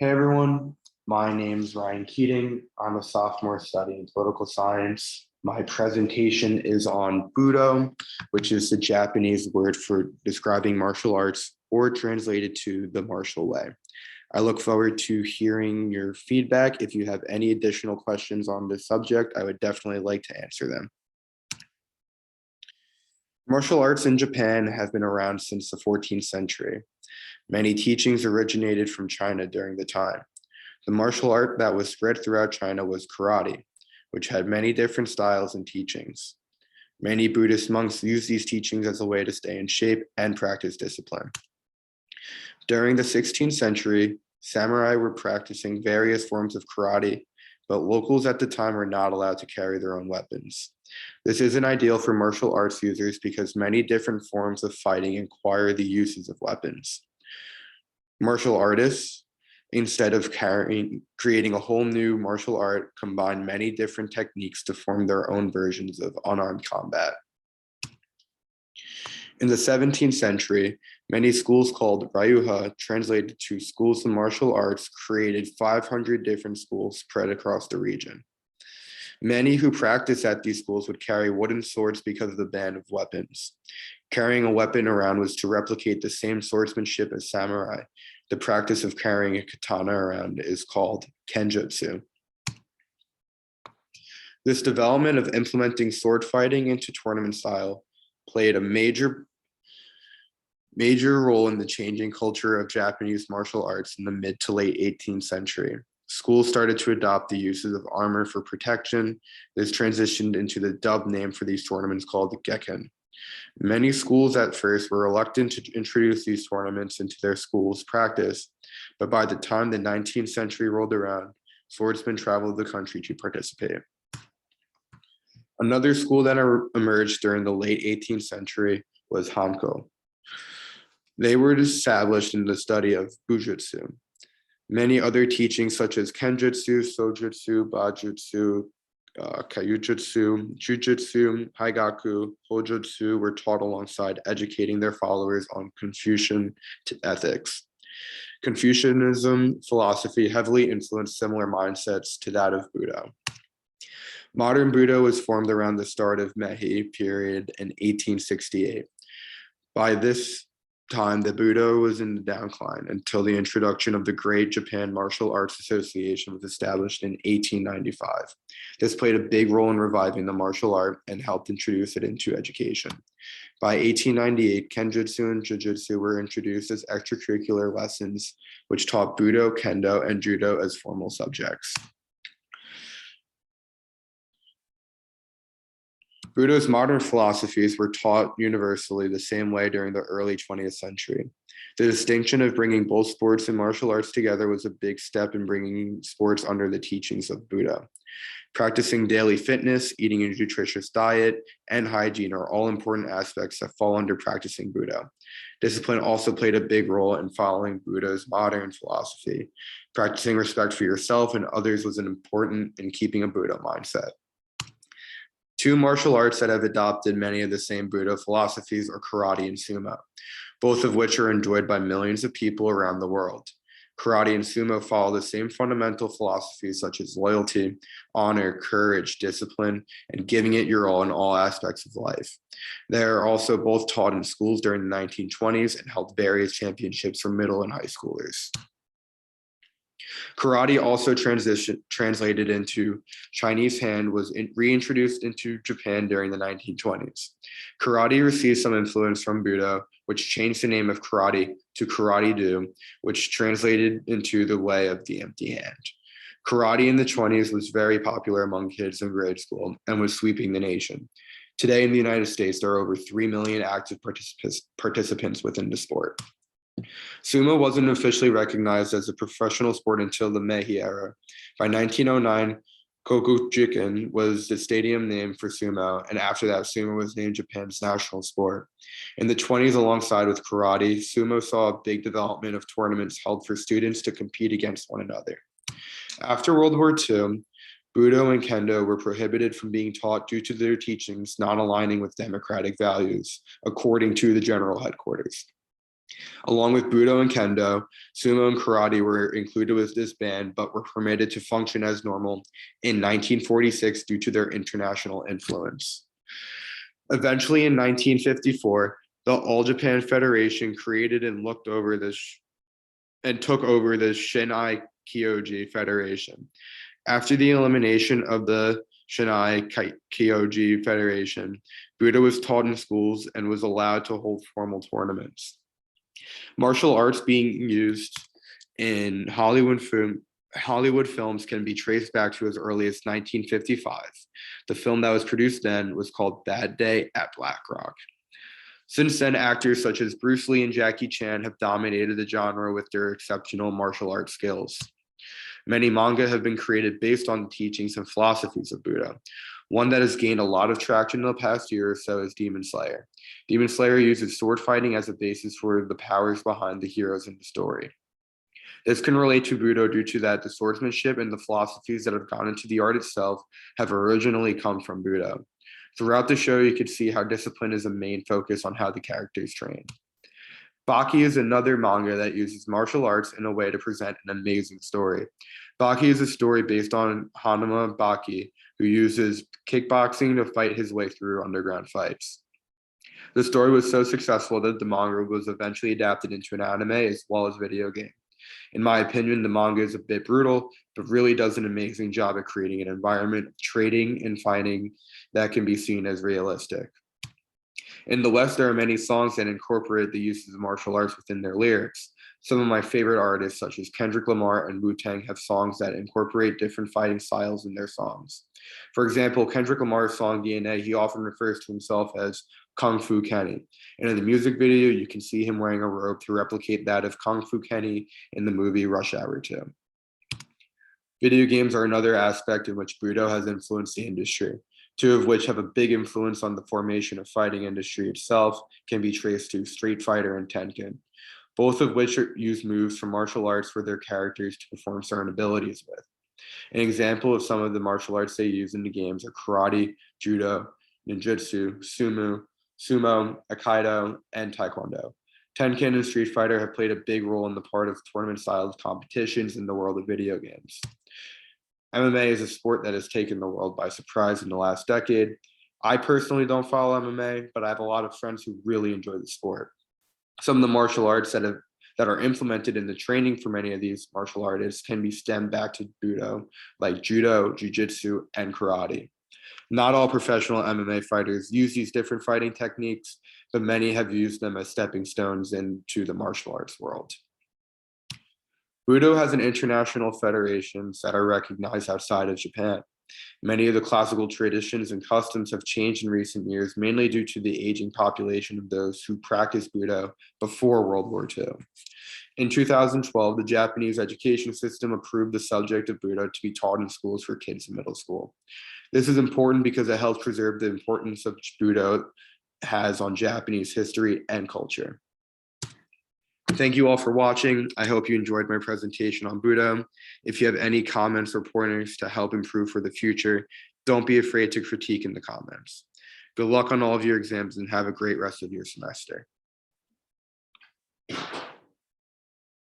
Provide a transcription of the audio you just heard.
Hey everyone, my name is Ryan Keating. I'm a sophomore studying political science. My presentation is on Budo, which is the Japanese word for describing martial arts or translated to the martial way. I look forward to hearing your feedback. If you have any additional questions on this subject, I would definitely like to answer them. Martial arts in Japan have been around since the 14th century. Many teachings originated from China during the time. The martial art that was spread throughout China was karate, which had many different styles and teachings. Many Buddhist monks used these teachings as a way to stay in shape and practice discipline. During the 16th century, samurai were practicing various forms of karate, but locals at the time were not allowed to carry their own weapons. This isn't ideal for martial arts users because many different forms of fighting require the uses of weapons. Martial artists, instead of creating a whole new martial art, combine many different techniques to form their own versions of unarmed combat. In the 17th century, many schools called Ryuha, translated to schools of martial arts, created 500 different schools spread across the region. Many who practiced at these schools would carry wooden swords because of the ban of weapons. Carrying a weapon around was to replicate the same swordsmanship as samurai. The practice of carrying a katana around is called kenjutsu. This development of implementing sword fighting into tournament style played a major role in the changing culture of Japanese martial arts in the mid to late 18th century. Schools started to adopt the uses of armor for protection. This transitioned into the dubbed name for these tournaments called Gekken. Many schools at first were reluctant to introduce these tournaments into their school's practice, but by the time the 19th century rolled around, swordsmen traveled the country to participate. Another school that emerged during the late 18th century was Hanko. They were established in the study of Bujutsu. Many other teachings such as Kenjutsu, Sojutsu, Bajutsu, Kyujutsu, Jujutsu, Haigaku, Hojutsu were taught alongside educating their followers on Confucian ethics. Confucianism philosophy heavily influenced similar mindsets to that of Budo. Modern Budo was formed around the start of Meiji period in 1868. By this time, the Budo was in the decline until the introduction of the Great Japan Martial Arts Association was established in 1895. This played a big role in reviving the martial art and helped introduce it into education. By 1898, Kenjutsu and Jujutsu were introduced as extracurricular lessons, which taught Budo, Kendo, and Judo as formal subjects. Budo's modern philosophies were taught universally the same way during the early 20th century. The distinction of bringing both sports and martial arts together was a big step in bringing sports under the teachings of Budo. Practicing daily fitness, eating a nutritious diet, and hygiene are all important aspects that fall under practicing Budo. Discipline also played a big role in following Budo's modern philosophy. Practicing respect for yourself and others was important in keeping a Budo mindset. Two martial arts that have adopted many of the same Budo philosophies are karate and sumo, both of which are enjoyed by millions of people around the world. Karate and sumo follow the same fundamental philosophies such as loyalty, honor, courage, discipline, and giving it your all in all aspects of life. They are also both taught in schools during the 1920s and held various championships for middle and high schoolers. Karate also translated into Chinese hand was reintroduced into Japan during the 1920s. Karate received some influence from Budo, which changed the name of karate to karate-do, which translated into the way of the empty hand. Karate in the 20s was very popular among kids in grade school and was sweeping the nation. Today in the United States, there are over 3 million active participants within the sport. Sumo wasn't officially recognized as a professional sport until the Meiji era. By 1909, Kokujikan was the stadium name for sumo, and after that, sumo was named Japan's national sport. In the 20s, alongside with karate, sumo saw a big development of tournaments held for students to compete against one another. After World War II, Budo and Kendo were prohibited from being taught due to their teachings not aligning with democratic values, according to the general headquarters. Along with Budo and Kendo, Sumo and Karate were included with this ban, but were permitted to function as normal in 1946 due to their international influence. Eventually, in 1954, the All Japan Federation created and looked over this and took over the Shinai Kyoji Federation. After the elimination of the Shinai Kyoji Federation, Budo was taught in schools and was allowed to hold formal tournaments. Martial arts being used in Hollywood films can be traced back to as early as 1955. The film that was produced then was called Bad Day at Black Rock. Since then, actors such as Bruce Lee and Jackie Chan have dominated the genre with their exceptional martial arts skills. Many manga have been created based on the teachings and philosophies of Budo. One that has gained a lot of traction in the past year or so is Demon Slayer. Demon Slayer uses sword fighting as a basis for the powers behind the heroes in the story. This can relate to Budo due to that the swordsmanship and the philosophies that have gone into the art itself have originally come from Budo. Throughout the show, you can see how discipline is a main focus on how the characters train. Baki is another manga that uses martial arts in a way to present an amazing story. Baki is a story based on Hanuma Baki, who uses kickboxing to fight his way through underground fights. The story was so successful that the manga was eventually adapted into an anime as well as video game. In my opinion, the manga is a bit brutal, but really does an amazing job at creating an environment of trading and fighting that can be seen as realistic. In the West, there are many songs that incorporate the uses of martial arts within their lyrics. Some of my favorite artists, such as Kendrick Lamar and Wu-Tang, have songs that incorporate different fighting styles in their songs. For example, Kendrick Lamar's song DNA, he often refers to himself as Kung Fu Kenny. And in the music video, you can see him wearing a robe to replicate that of Kung Fu Kenny in the movie Rush Hour 2. Video games are another aspect in which Budo has influenced the industry. Two of which have a big influence on the formation of fighting industry itself can be traced to Street Fighter and Tekken, both of which use moves from martial arts for their characters to perform certain abilities with. An example of some of the martial arts they use in the games are karate, judo, ninjutsu, sumo, aikido, and taekwondo. Tekken and Street Fighter have played a big role in the part of tournament-style competitions in the world of video games. MMA is a sport that has taken the world by surprise in the last decade. I personally don't follow MMA, but I have a lot of friends who really enjoy the sport. Some of the martial arts that are implemented in the training for many of these martial artists can be stemmed back to Budo, like judo, jiu-jitsu, and karate. Not all professional MMA fighters use these different fighting techniques, but many have used them as stepping stones into the martial arts world. Budo has an international federations that are recognized outside of Japan. Many of the classical traditions and customs have changed in recent years, mainly due to the aging population of those who practiced Budo before World War II. In 2012, the Japanese education system approved the subject of Budo to be taught in schools for kids in middle school. This is important because it helps preserve the importance of Budo has on Japanese history and culture. Thank you all for watching. I hope you enjoyed my presentation on Budo. If you have any comments or pointers to help improve for the future, don't be afraid to critique in the comments. Good luck on all of your exams and have a great rest of your semester.